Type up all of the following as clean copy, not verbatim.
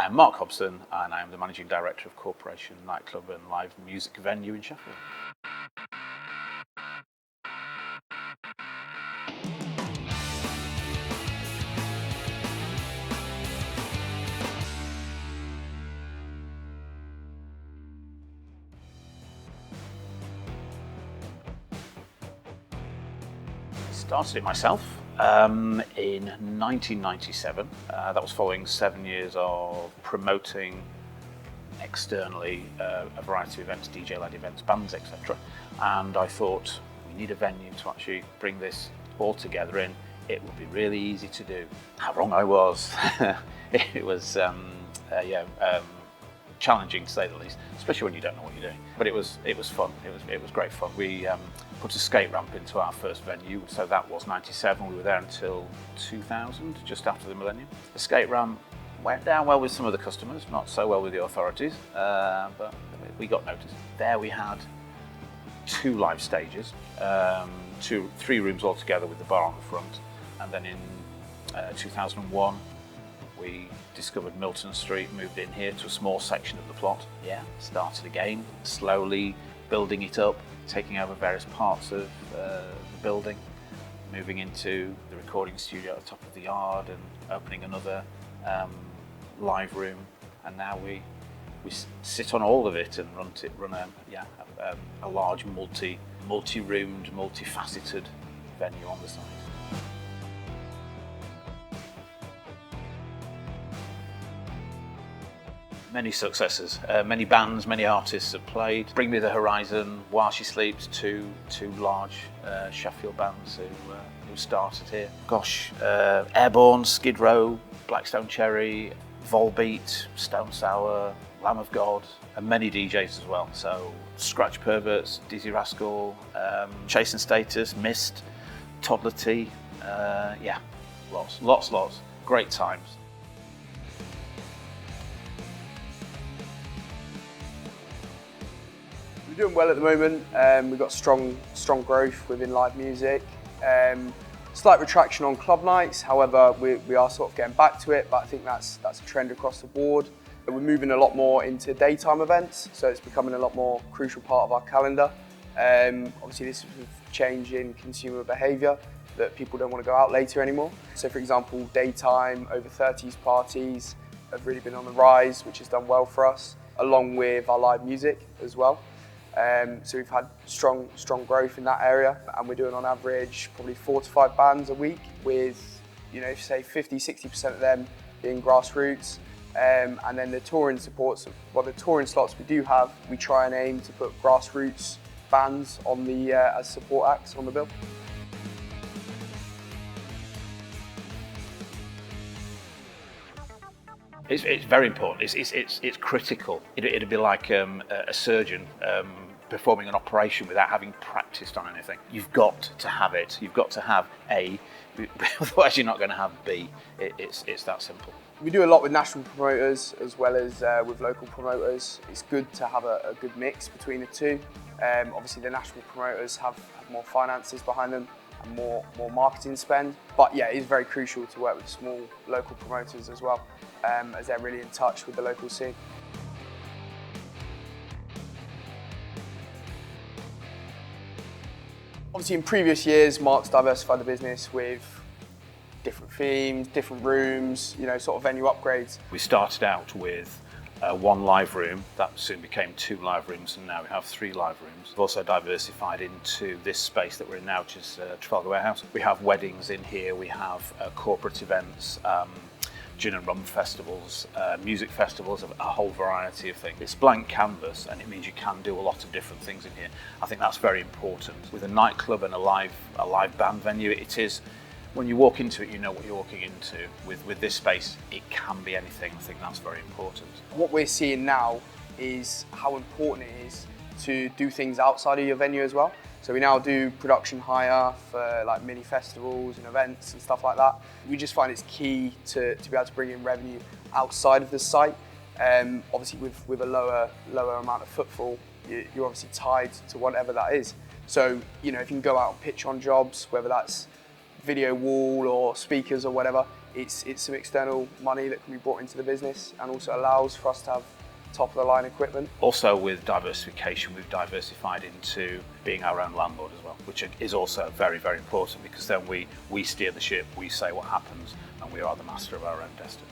I'm Mark Hobson, and I am the Managing Director of Corporation Nightclub and Live Music Venue in Sheffield. Started it myself in 1997. That was following 7 years of promoting externally a variety of events, DJ-led events, bands, etc. And I thought we need a venue to actually bring this all together in. It would be really easy to do. How wrong I was. It was challenging to say the least, especially when you don't know what you're doing. But it was fun. It was great fun. We put a skate ramp into our first venue, so that was 97. We were there until 2000, just after the millennium. The skate ramp went down well with some of the customers, not so well with the authorities, but we got noticed. There we had 2 live stages, 3 rooms altogether with the bar on the front, and then in 2001 we discovered Milton Street, moved in here to a small section of the plot. Yeah, started again, slowly building it up, taking over various parts of the building, moving into the recording studio at the top of the yard and opening another live room. And now we sit on all of it and run a large multi-roomed, multifaceted venue on the site. Many successes, many bands, many artists have played. Bring Me the Horizon, While She Sleeps, two large Sheffield bands who started here. Gosh, Airborne, Skid Row, Blackstone Cherry, Volbeat, Stone Sour, Lamb of God, and many DJs as well. So Scratch Perverts, Dizzy Rascal, Chase and Status, Mist, Toddler T, lots. Great times. We're doing well at the moment. We've got strong growth within live music. Slight retraction on club nights, however, we are sort of getting back to it, but I think that's a trend across the board. We're moving a lot more into daytime events, so it's becoming a lot more crucial part of our calendar. Obviously this is a change in consumer behaviour, that people don't want to go out later anymore. So for example, daytime over 30s parties have really been on the rise, which has done well for us, along with our live music as well. So we've had strong growth in that area, and we're doing on average probably 4 to 5 bands a week, with, say 50-60% of them being grassroots. And then the touring supports, the touring slots we do have, we try and aim to put grassroots bands on the as support acts on the bill. It's very important. It's critical. It'd be like a surgeon performing an operation without having practiced on anything. You've got to have it. You've got to have A, otherwise you're not going to have B. It's that simple. We do a lot with national promoters as well as with local promoters. It's good to have a good mix between the two. Obviously the national promoters have more finances behind them and more marketing spend. But yeah, it is very crucial to work with small local promoters as well, as they're really in touch with the local scene. Obviously in previous years, Mark's diversified the business with different themes, different rooms, sort of venue upgrades. We started out with 1 live room, that soon became 2 live rooms, and now we have 3 live rooms. We've also diversified into this space that we're in now, which is Trafalgar Warehouse. We have weddings in here, we have corporate events, gin and rum festivals, music festivals, a whole variety of things. It's blank canvas, and it means you can do a lot of different things in here. I think that's very important. With a nightclub and a live band venue, it is, when you walk into it, you know what you're walking into. With this space, it can be anything. I think that's very important. What we're seeing now is how important it is to do things outside of your venue as well. So we now do production hire for like mini festivals and events and stuff like that. We just find it's key to be able to bring in revenue outside of the site. Obviously with a lower amount of footfall, you're obviously tied to whatever that is. So, if you can go out and pitch on jobs, whether that's video wall or speakers or whatever, it's some external money that can be brought into the business and also allows for us to have top of the line equipment. Also with diversification, we've diversified into being our own landlord as well, which is also very, very important, because then we steer the ship, we say what happens, and we are the master of our own destiny.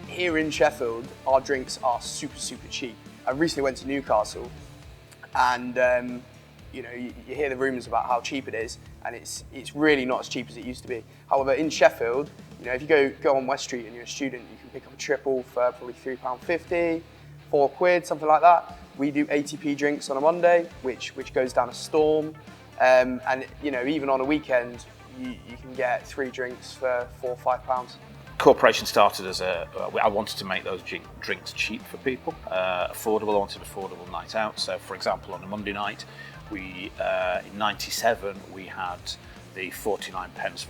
Here in Sheffield, our drinks are super, super cheap. I recently went to Newcastle and you hear the rumours about how cheap it is, and it's really not as cheap as it used to be. However, in Sheffield, if you go on West Street and you're a student, you can pick up a triple for probably £3.50, £4, something like that. We do ATP drinks on a Monday, which goes down a storm, and even on a weekend, you can get 3 drinks for £4 or £5. Corporation started as I wanted to make those drinks cheap for people, affordable. I wanted affordable night out. So, for example, on a Monday night, in '97 we had the 49p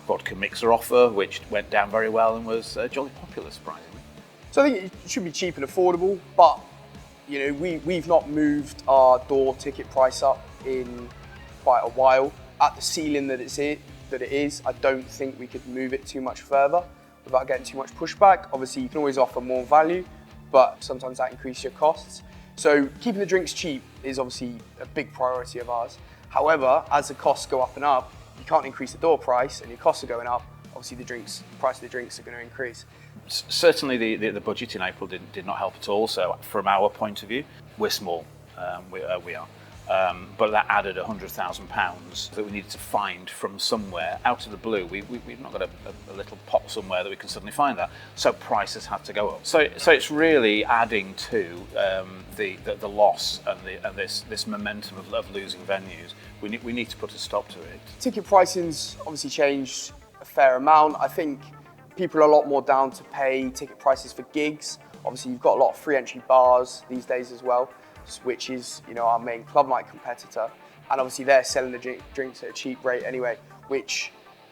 vodka mixer offer, which went down very well and was jolly popular, surprisingly. So I think it should be cheap and affordable, but we've not moved our door ticket price up in quite a while. At the ceiling that it is, I don't think we could move it too much further without getting too much pushback. Obviously, you can always offer more value, but sometimes that increases your costs. So keeping the drinks cheap is obviously a big priority of ours. However, as the costs go up and up, you can't increase the door price and your costs are going up. Obviously, the price of the drinks are going to increase. Certainly, the budget in April did not help at all. So, from our point of view, we're small. We are. But that added £100,000 that we needed to find from somewhere out of the blue. We've not got a little pot somewhere that we can suddenly find that. So prices had to go up. So it's really adding to the loss and this momentum of losing venues. We need to put a stop to it. Ticket pricing's obviously changed a fair amount. I think people are a lot more down to pay ticket prices for gigs. Obviously, you've got a lot of free entry bars these days as well, which is our main club night competitor, and obviously they're selling the drinks at a cheap rate anyway, which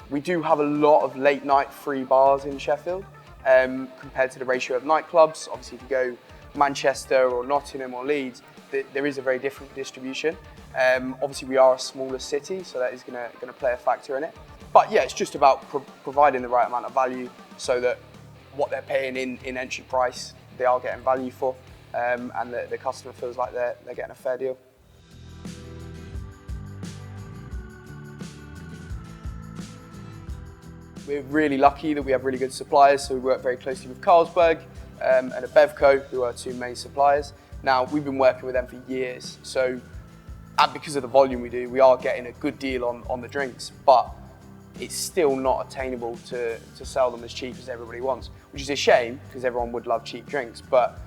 we do have a lot of late night free bars in Sheffield compared to the ratio of nightclubs. Obviously, if you go Manchester or Nottingham or Leeds, there is a very different distribution. Obviously, we are a smaller city, so that is going to play a factor in it. But yeah, it's just about providing the right amount of value so that what they're paying in entry price, they are getting value for. And the customer feels like they're getting a fair deal. We're really lucky that we have really good suppliers, so we work very closely with Carlsberg and a Bevco, who are our 2 main suppliers. Now, we've been working with them for years, so and because of the volume we do, we are getting a good deal on the drinks, but it's still not attainable to sell them as cheap as everybody wants, which is a shame, because everyone would love cheap drinks, but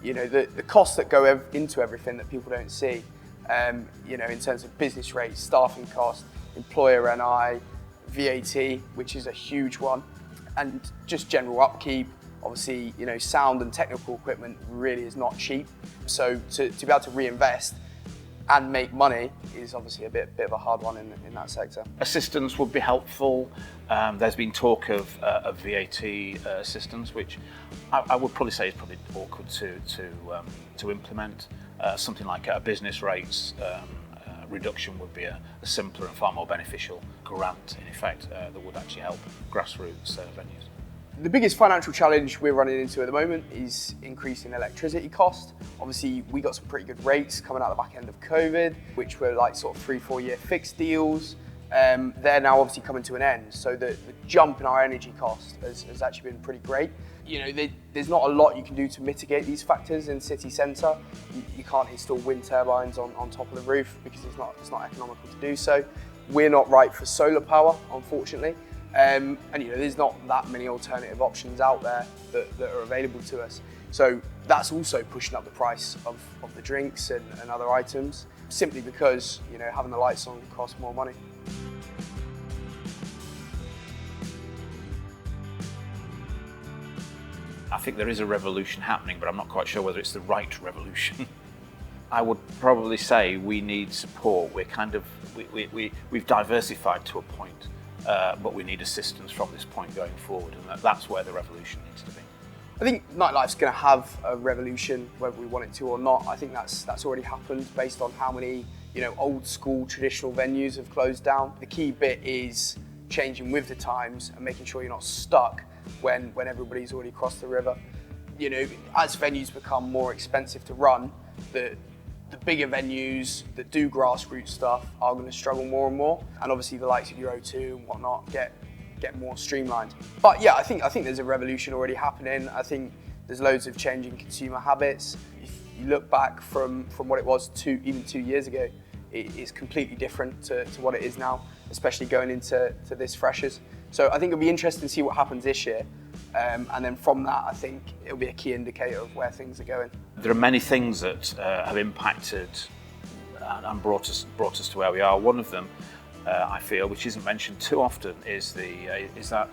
the costs that go into everything that people don't see, in terms of business rates, staffing costs, employer NI, VAT, which is a huge one, and just general upkeep. Obviously, sound and technical equipment really is not cheap. So to be able to reinvest and make money is obviously a bit of a hard one in that sector. Assistance would be helpful. There's been talk of VAT assistance, which I would probably say is probably awkward to implement. Something like a business rates reduction would be a simpler and far more beneficial grant, in effect, that would actually help grassroots venues. The biggest financial challenge we're running into at the moment is increasing electricity cost. Obviously, we got some pretty good rates coming out the back end of COVID, which were like sort of 3-4 year fixed deals. They're now obviously coming to an end. So the jump in our energy cost has actually been pretty great. There's not a lot you can do to mitigate these factors in city centre. You can't install wind turbines on top of the roof because it's not economical to do so. We're not right for solar power, unfortunately. And there's not that many alternative options out there that are available to us. So that's also pushing up the price of the drinks and other items, simply because having the lights on costs more money. I think there is a revolution happening, but I'm not quite sure whether it's the right revolution. I would probably say we need support. We've diversified to a point. But we need assistance from this point going forward, and that's where the revolution needs to be. I think nightlife's going to have a revolution, whether we want it to or not. I think that's already happened based on how many old school traditional venues have closed down. The key bit is changing with the times and making sure you're not stuck when everybody's already crossed the river. As venues become more expensive to run, the bigger venues that do grassroots stuff are going to struggle more and more, and obviously the likes of your O2 and whatnot get more streamlined. But yeah, I think there's a revolution already happening. I think there's loads of changing consumer habits. If you look back from what it was even 2 years ago, it's completely different to what it is now, especially going into this freshers. So I think it'll be interesting to see what happens this year. And then from that, I think it'll be a key indicator of where things are going. There are many things that have impacted and brought us to where we are. One of them, I feel, which isn't mentioned too often, is that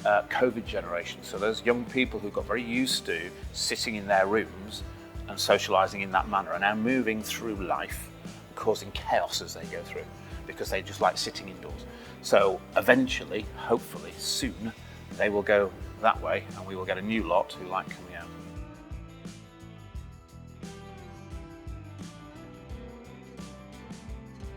COVID generation. So those young people who got very used to sitting in their rooms and socialising in that manner are now moving through life, causing chaos as they go through, because they just like sitting indoors. So eventually, hopefully soon, they will go that way and we will get a new lot who like coming out.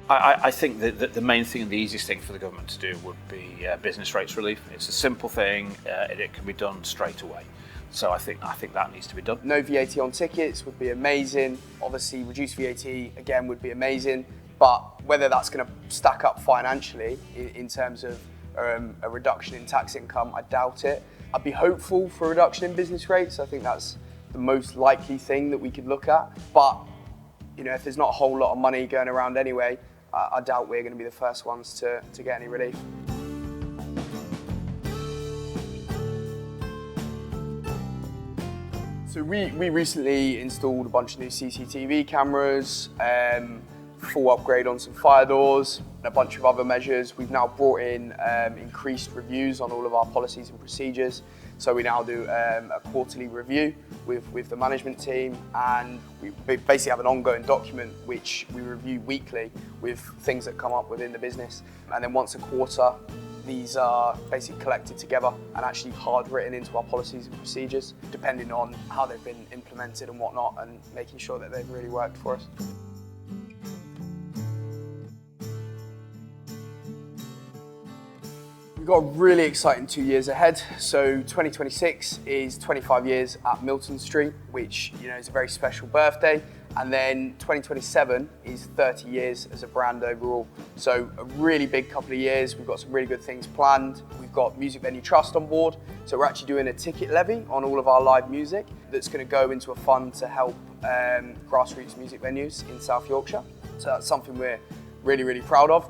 I think that the main thing and the easiest thing for the government to do would be business rates relief. It's a simple thing, it can be done straight away. So I think that needs to be done. No VAT on tickets would be amazing. Obviously, reduced VAT again would be amazing. But whether that's going to stack up financially in terms of a reduction in tax income, I doubt it. I'd be hopeful for a reduction in business rates. I think that's the most likely thing that we could look at. But if there's not a whole lot of money going around anyway, I doubt we're going to be the first ones to get any relief. So we recently installed a bunch of new CCTV cameras, full upgrade on some fire doors, and a bunch of other measures. We've now brought in increased reviews on all of our policies and procedures. So we now do a quarterly review with the management team, and we basically have an ongoing document which we review weekly with things that come up within the business. And then once a quarter, these are basically collected together and actually hard written into our policies and procedures, depending on how they've been implemented and whatnot, and making sure that they've really worked for us. We've got a really exciting 2 years ahead. So 2026 is 25 years at Milton Street, which is a very special birthday. And then 2027 is 30 years as a brand overall. So a really big couple of years. We've got some really good things planned. We've got Music Venue Trust on board. So we're actually doing a ticket levy on all of our live music that's going to go into a fund to help grassroots music venues in South Yorkshire. So that's something we're really, really proud of.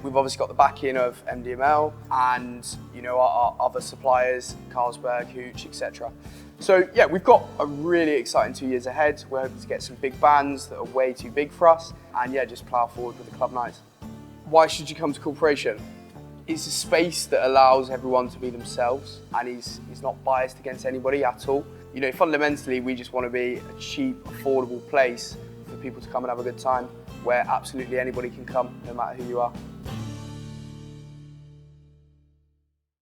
We've obviously got the backing of MDML and our other suppliers, Carlsberg, Hooch, etc. So yeah, we've got a really exciting 2 years ahead. We're hoping to get some big bands that are way too big for us, and yeah, just plough forward with the club nights. Why should you come to Corporation? It's a space that allows everyone to be themselves, and is not biased against anybody at all. Fundamentally, we just want to be a cheap, affordable place for people to come and have a good time, where absolutely anybody can come, no matter who you are.